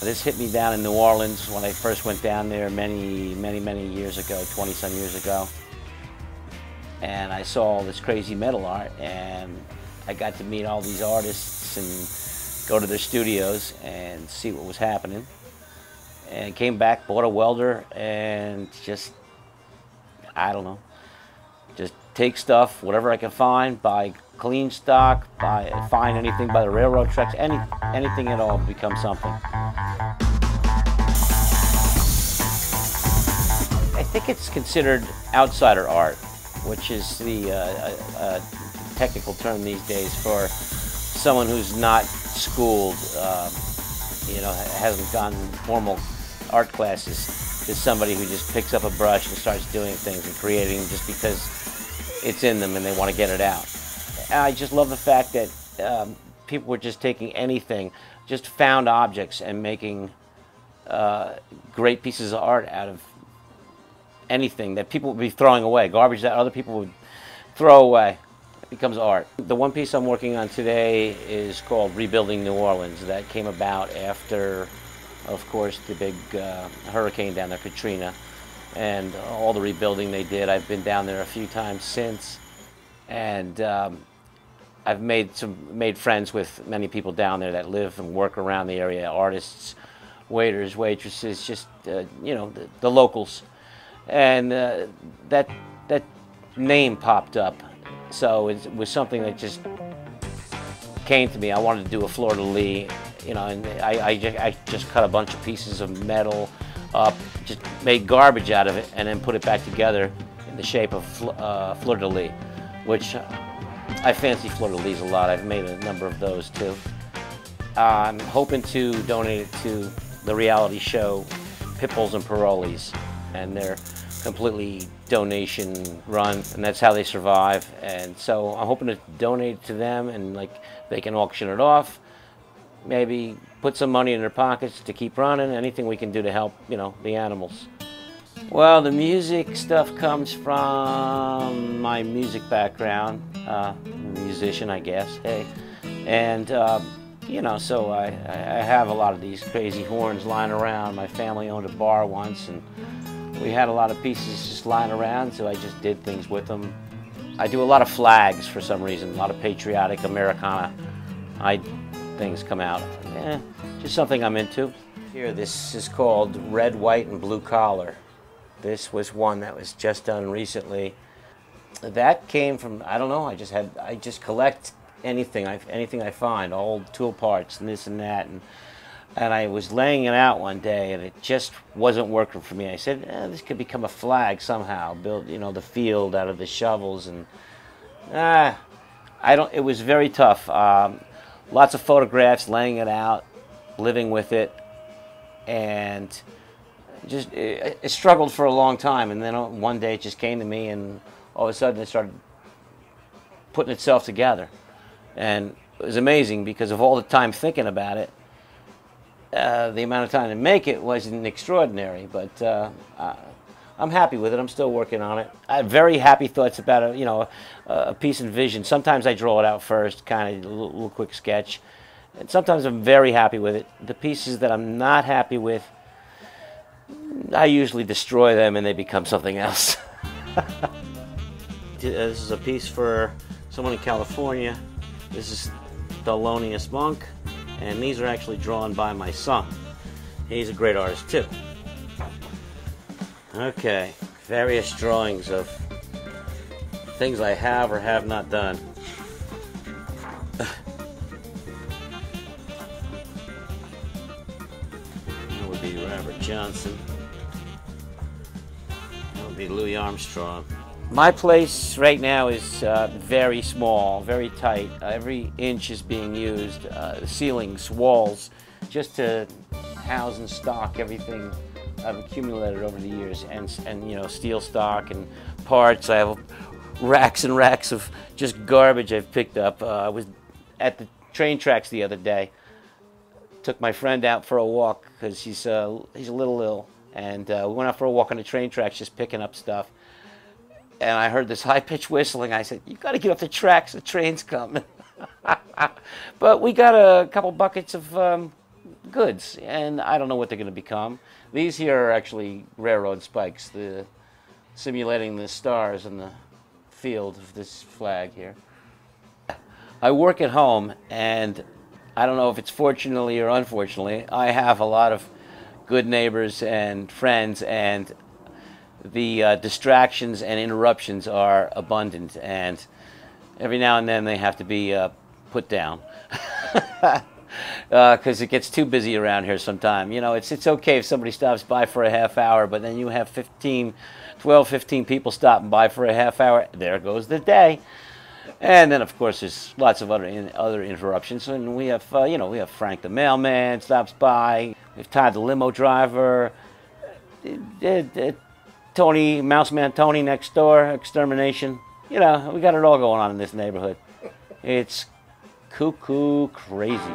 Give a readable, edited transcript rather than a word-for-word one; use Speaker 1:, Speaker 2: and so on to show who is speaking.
Speaker 1: This hit me down in New Orleans when I first went down there many years ago, 20-some years ago. And I saw all this crazy metal art, and I got to meet all these artists and go to their studios and see what was happening. And came back, bought a welder, and just, I don't know, just take stuff, whatever I can find, buy clean stock, find anything by the railroad tracks, anything at all becomes something. I think it's considered outsider art, which is the technical term these days for someone who's not schooled, you know, hasn't gone formal art classes. Is somebody who just picks up a brush and starts doing things and creating just because it's in them and they want to get it out. And I just love the fact that people were just taking anything, just found objects, and making great pieces of art out of anything that people would be throwing away, garbage that other people would throw away. It becomes art. The one piece I'm working on today is called Rebuilding New Orleans. That came about after, of course, the big hurricane down there, Katrina, and all the rebuilding they did. I've been down there a few times since, and I've made friends with many people down there that live and work around the area, artists, waiters, waitresses, just you know, the locals. And that name popped up, so it was something that just came to me. I wanted to do a fleur-de-lis, you know, and I just cut a bunch of pieces of metal up, just made garbage out of it, and then put it back together in the shape of fleur-de-lis, which I fancy fleur-de-lis a lot. I've made a number of those too. I'm hoping to donate it to the reality show Pitbulls and Parolees, and they're completely donation run, and that's how they survive. And so I'm hoping to donate to them, and like they can auction it off, maybe put some money in their pockets to keep running, anything we can do to help, you know, the animals. Well, the music stuff comes from my music background, musician, I guess, hey. And you know, so I have a lot of these crazy horns lying around. My family owned a bar once, and we had a lot of pieces just lying around, so I just did things with them. I do a lot of flags for some reason, a lot of patriotic Americana things come out. Just something I'm into. Here, this is called Red, White, and Blue Collar. This was one that was just done recently. That came from, I don't know, I just collect anything I find, old tool parts and this and that. And I was laying it out one day, and it just wasn't working for me. I said, this could become a flag somehow. Build, you know, the field out of the shovels, and it was very tough. Lots of photographs, laying it out, living with it, and just it struggled for a long time. And then one day it just came to me, and all of a sudden it started putting itself together. And it was amazing because of all the time thinking about it. The amount of time to make it wasn't extraordinary, but I'm happy with it. I'm still working on it. I have very happy thoughts about it, you know, a piece and vision. Sometimes I draw it out first, kind of a little quick sketch, and sometimes I'm very happy with it. The pieces that I'm not happy with, I usually destroy them and they become something else. This is a piece for someone in California. This is Thelonious Monk. And these are actually drawn by my son. He's a great artist too. Okay, various drawings of things I have or have not done. That would be Robert Johnson. That would be Louis Armstrong. My place right now is very small, very tight. Every inch is being used, ceilings, walls, just to house and stock everything I've accumulated over the years, and you know, steel stock and parts. I have racks and racks of just garbage I've picked up. I was at the train tracks the other day. Took my friend out for a walk because he's a little ill, and we went out for a walk on the train tracks, just picking up stuff. And I heard this high-pitched whistling. I said, "You've got to get off the tracks. The train's coming." But we got a couple buckets of goods, and I don't know what they're going to become. These here are actually railroad spikes, simulating the stars in the field of this flag here. I work at home, and I don't know if it's fortunately or unfortunately, I have a lot of good neighbors and friends, and the distractions and interruptions are abundant, and every now and then they have to be put down. Because it gets too busy around here sometime. You know, it's okay if somebody stops by for a half hour, but then you have 12, 15 people stopping by for a half hour. There goes the day. And then, of course, there's lots of other interruptions. And we have, we have Frank the mailman stops by. We've Todd the limo driver. Tony, Mouseman Tony next door, extermination. You know, we got it all going on in this neighborhood. It's cuckoo crazy.